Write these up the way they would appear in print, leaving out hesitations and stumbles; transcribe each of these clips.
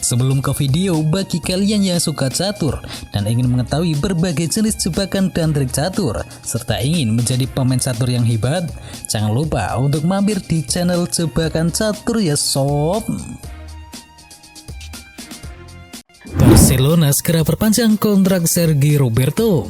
Sebelum ke video, bagi kalian yang suka catur dan ingin mengetahui berbagai jenis jebakan dan trik catur, serta ingin menjadi pemain catur yang hebat, jangan lupa untuk mampir di channel Jebakan Catur ya sob. Barcelona segera perpanjang kontrak Sergi Roberto.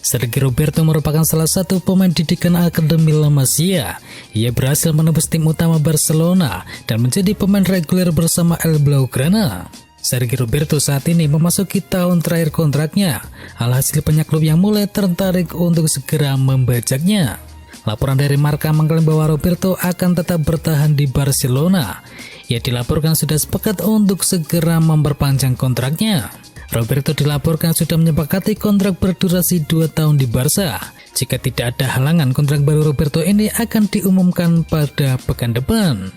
Sergi Roberto merupakan salah satu pemain didikan Akademi La Masia. Ia berhasil menembus tim utama Barcelona dan menjadi pemain reguler bersama El Blaugrana. Sergi Roberto saat ini memasuki tahun terakhir kontraknya. Alhasil banyak klub yang mulai tertarik untuk segera membajaknya. Laporan dari Marca mengklaim bahwa Roberto akan tetap bertahan di Barcelona. Ia dilaporkan sudah sepakat untuk segera memperpanjang kontraknya. Roberto dilaporkan sudah menyepakati kontrak berdurasi 2 tahun di Barca. Jika tidak ada halangan, kontrak baru Roberto ini akan diumumkan pada pekan depan.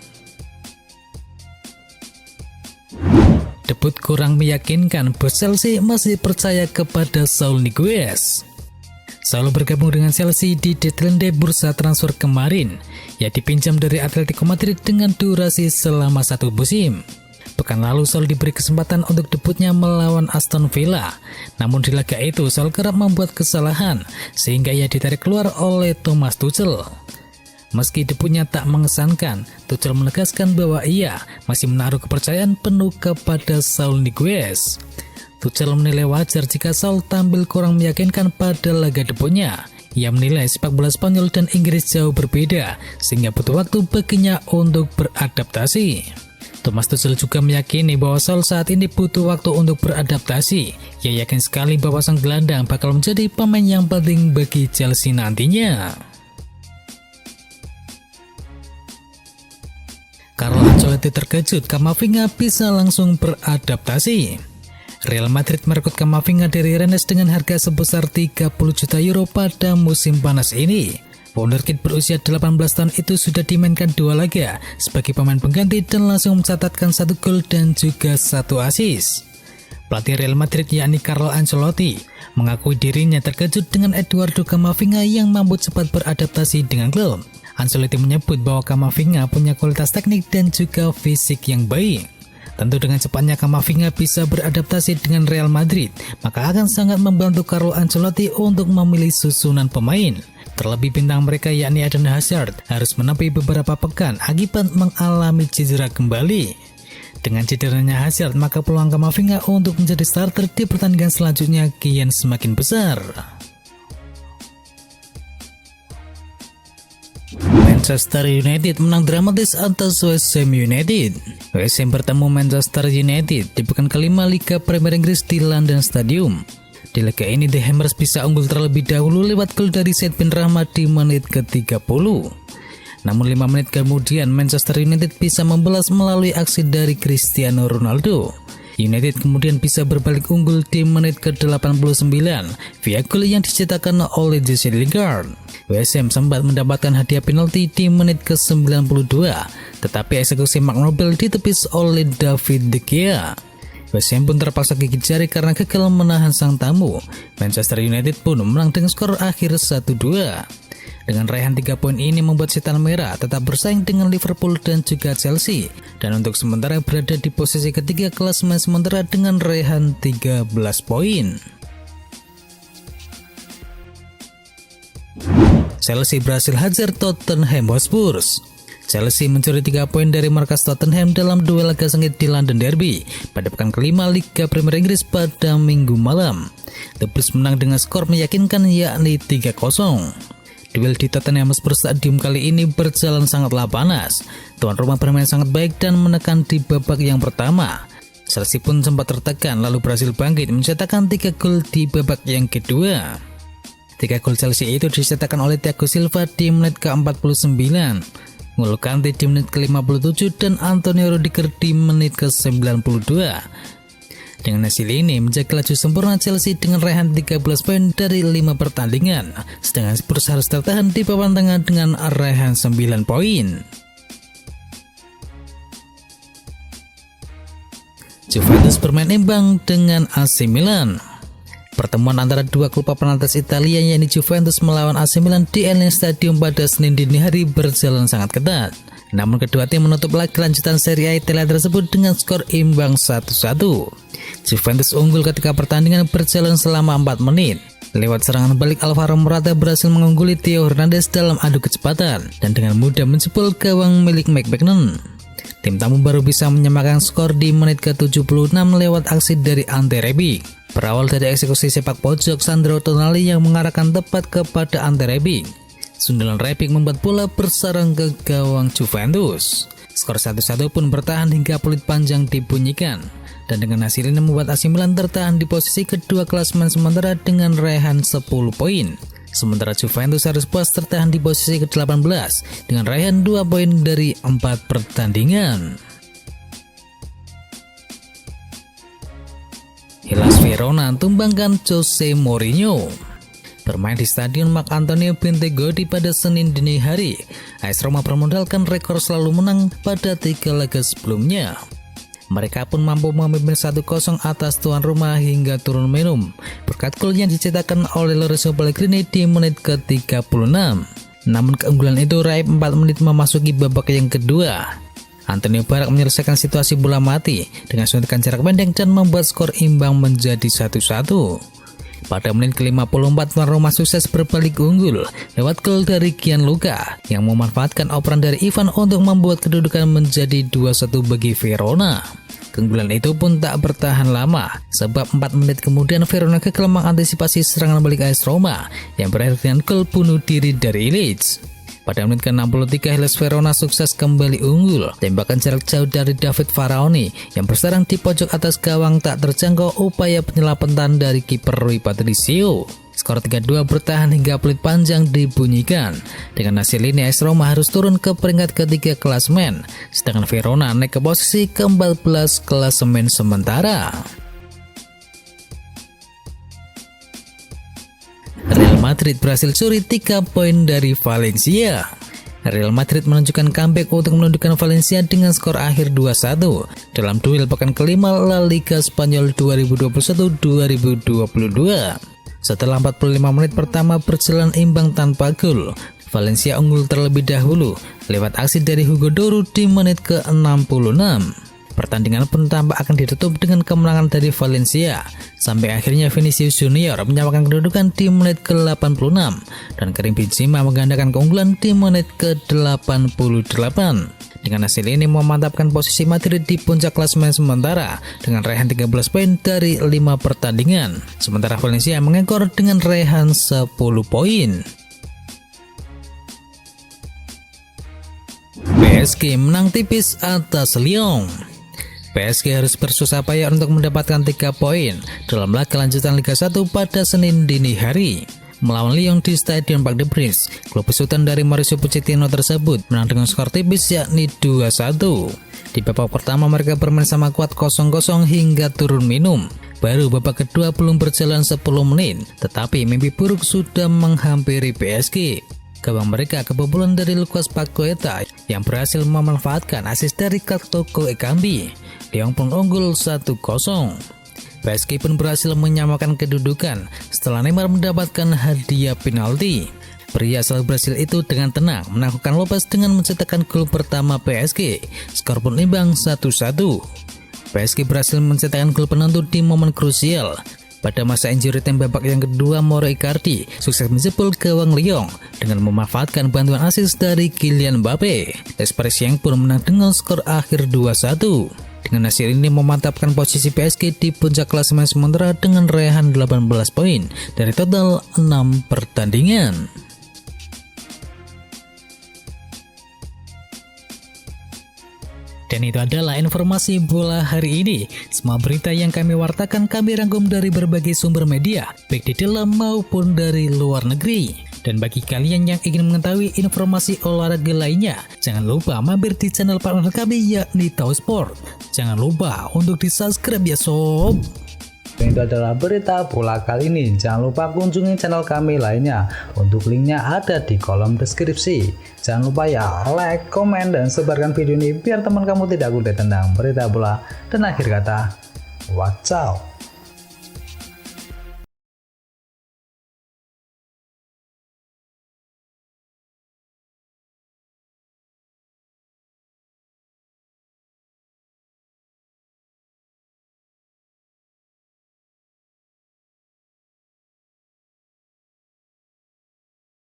Debut kurang meyakinkan, bos Chelsea masih percaya kepada Saul Niguez. Saul bergabung dengan Chelsea di deadline day bursa transfer kemarin. Ia dipinjam dari Atletico Madrid dengan durasi selama 1 musim. Pekan lalu Saul diberi kesempatan untuk debutnya melawan Aston Villa. Namun di laga itu Saul kerap membuat kesalahan sehingga ia ditarik keluar oleh Thomas Tuchel. Meski debutnya tak mengesankan, Tuchel menegaskan bahwa ia masih menaruh kepercayaan penuh kepada Saul Niguez. Tuchel menilai wajar jika Saul tampil kurang meyakinkan pada laga debutnya. Ia menilai sepak bola Spanyol dan Inggris jauh berbeda sehingga butuh waktu baginya untuk beradaptasi. Thomas Tuchel juga meyakini bahwa Saul saat ini butuh waktu untuk beradaptasi. Ia yakin sekali bahwa sang gelandang bakal menjadi pemain yang penting bagi Chelsea nantinya. Carlo Ancelotti terkejut Camavinga bisa langsung beradaptasi. Real Madrid merekrut Camavinga dari Rennes dengan harga sebesar 30 juta euro pada musim panas ini. Wonderkid berusia 18 tahun itu sudah dimainkan 2 laga sebagai pemain pengganti dan langsung mencatatkan 1 gol dan juga 1 assist. Pelatih Real Madrid yakni Carlo Ancelotti mengakui dirinya terkejut dengan Eduardo Camavinga yang mampu cepat beradaptasi dengan klub. Ancelotti menyebut bahwa Camavinga punya kualitas teknik dan juga fisik yang baik. Tentu dengan cepatnya Camavinga bisa beradaptasi dengan Real Madrid, maka akan sangat membantu Carlo Ancelotti untuk memilih susunan pemain. Terlebih bintang mereka yakni Eden Hazard harus menepi beberapa pekan akibat mengalami cedera kembali. Dengan cederanya Hazard, maka peluang Camavinga untuk menjadi starter di pertandingan selanjutnya kian semakin besar. Manchester United menang dramatis atas West Ham United. West Ham bertemu Manchester United di pekan kelima Liga Premier Inggris di London Stadium. Di laga ini The Hammers bisa unggul terlebih dahulu lewat gol dari Said bin Rahma di menit ke-30. Namun 5 menit kemudian Manchester United bisa membalas melalui aksi dari Cristiano Ronaldo. United kemudian bisa berbalik unggul di menit ke-89 via gol yang dicetakkan oleh Jesse Lingard. West Ham sempat mendapatkan hadiah penalti di menit ke-92, tetapi eksekusi Mark Noble ditepis oleh David De Gea. West Ham pun terpaksa gigit jari karena gagal menahan sang tamu. Manchester United pun menang dengan skor akhir 1-2. Dengan raihan 3 poin ini membuat Setan Merah tetap bersaing dengan Liverpool dan juga Chelsea, dan untuk sementara berada di posisi ketiga klasemen sementara dengan raihan 13 poin. Chelsea berhasil hajar Tottenham Hotspur. Chelsea mencuri 3 poin dari markas Tottenham dalam duel laga sengit di London Derby pada pekan kelima Liga Premier Inggris pada Minggu malam. The Blues menang dengan skor meyakinkan yakni 3-0. Duel di Tottenham Hotspur Stadium kali ini berjalan sangatlah panas. Tuan rumah bermain sangat baik dan menekan di babak yang pertama. Chelsea pun sempat tertekan lalu berhasil bangkit mencetakkan 3 gol di babak yang kedua. 3 gol Chelsea itu dicetakkan oleh Thiago Silva di menit ke-49, N'Golo Kante di menit ke-57 dan Antonio Rudiger di menit ke-92. Dengan hasil ini menjaga laju sempurna Chelsea dengan raihan 13 poin dari 5 pertandingan, sedangkan Spurs harus tertahan di papan tengah dengan raihan 9 poin. Juventus bermain imbang dengan AC Milan. Pertemuan antara dua klub papan atas Italia yakni Juventus melawan AC Milan di Allianz Stadium pada Senin dini hari berjalan sangat ketat. Namun kedua tim menutup laga lanjutan Serie A Italia tersebut dengan skor imbang 1-1. Juventus unggul ketika pertandingan berjalan selama 4 menit. Lewat serangan balik, Alvaro Morata berhasil mengungguli Theo Hernandez dalam adu kecepatan dan dengan mudah menjebol gawang milik McBurney. Tim tamu baru bisa menyamakan skor di menit ke-76 lewat aksi dari Ante Rebic. Berawal dari eksekusi sepak pojok Sandro Tonali yang mengarahkan tepat kepada Ante Rebic. Sundulan Rebic membuat bola bersarang ke gawang Juventus. Skor 1-1 pun bertahan hingga peluit panjang dibunyikan. Dan dengan hasil ini membuat AC Milan tertahan di posisi kedua klasemen sementara dengan raihan 10 poin. Sementara Juventus harus puas tertahan di posisi ke-18 dengan raihan 2 poin dari 4 pertandingan. Hellas Verona tumbangkan Jose Mourinho. Bermain di Stadion Marc Antonio Bentegodi pada Senin dini hari, AS Roma bermodalkan rekor selalu menang pada 3 laga sebelumnya. Mereka pun mampu memimpin 1-0 atas tuan rumah hingga turun menum berkat gol yang dicetakkan oleh Lorenzo Pellegrini di menit ke-36. Namun keunggulan itu raib 4 menit memasuki babak yang kedua. Antonio Barak menyelesaikan situasi bola mati dengan suntikan jarak pendek dan membuat skor imbang menjadi 1-1. Pada menit ke-54 tuan Roma sukses berbalik unggul lewat gol dari Gianluca yang memanfaatkan operan dari Ivan untuk membuat kedudukan menjadi 2-1 bagi Verona. Keunggulan itu pun tak bertahan lama sebab 4 menit kemudian Verona gagal mengantisipasi serangan balik AS Roma yang berakhir dengan gol bunuh diri dari Ilic. Pada menit ke-63 Hellas Verona sukses kembali unggul. Tembakan jarak jauh dari David Faraoni yang bersarang di pojok atas gawang tak terjangkau upaya penyelamatan dari kiper Rui Patricio. Skor 3-2 bertahan hingga peluit panjang dibunyikan. Dengan hasil ini AS Roma harus turun ke peringkat ketiga klasemen, sedangkan Verona naik ke posisi ke-14 klasemen sementara. Real Madrid berhasil curi 3 poin dari Valencia. Real Madrid menunjukkan comeback untuk menundukkan Valencia dengan skor akhir 2-1 dalam duel pekan kelima La Liga Spanyol 2021-2022. Setelah 45 menit pertama berjalan imbang tanpa gol, Valencia unggul terlebih dahulu lewat aksi dari Hugo Duro di menit ke-66. Pertandingan pun tampak akan ditutup dengan kemenangan dari Valencia, sampai akhirnya Vinicius Junior menyamakan kedudukan di menit ke-86 dan Karim Benzema menggandakan keunggulan di menit ke-88. Dengan hasil ini memantapkan posisi Madrid di puncak klasemen sementara dengan raihan 13 poin dari 5 pertandingan, sementara Valencia mengekor dengan raihan 10 poin. PSG menang tipis atas Lyon. PSG harus bersusah payah untuk mendapatkan 3 poin dalam laga lanjutan Liga 1 pada Senin dini hari. Melawan Lyon di Stadion Parc des Princes, klub besutan dari Mauricio Pochettino tersebut menang dengan skor tipis yakni 2-1. Di babak pertama mereka bermain sama kuat 0-0 hingga turun minum. Baru babak kedua belum berjalan 10 menit, tetapi mimpi buruk sudah menghampiri PSG. Gawang mereka kebobolan dari Lucas Paqueta yang berhasil memanfaatkan asis dari Toko Ekambi. Lyon pun unggul 1-0. PSG pun berhasil menyamakan kedudukan setelah Neymar mendapatkan hadiah penalti. Pria asal Brasil itu dengan tenang menaklukkan Lopez dengan mencetakkan gol pertama PSG. Skor pun imbang 1-1. PSG berhasil mencetakkan gol penentu di momen krusial. Pada masa injury time babak yang kedua, Mauro Icardi sukses menjebol gawang Lyon dengan memanfaatkan bantuan asis dari Kylian Mbappe. Les Parisiens pun menang dengan skor akhir 2-1. Dengan hasil ini memantapkan posisi PSG di puncak klasemen sementara dengan raihan 18 poin dari total 6 pertandingan. Dan itu adalah informasi bola hari ini. Semua berita yang kami wartakan kami rangkum dari berbagai sumber media, baik di dalam maupun dari luar negeri. Dan bagi kalian yang ingin mengetahui informasi olahraga lainnya, jangan lupa mampir di channel partner kami yakni Tau Sport. Jangan lupa untuk di-subscribe ya sob. Itu adalah berita bola kali ini. Jangan lupa kunjungi channel kami lainnya. Untuk linknya ada di kolom deskripsi. Jangan lupa ya like, komen, dan sebarkan video ini biar teman kamu tidak kudet tentang berita bola. Dan akhir kata, watch out.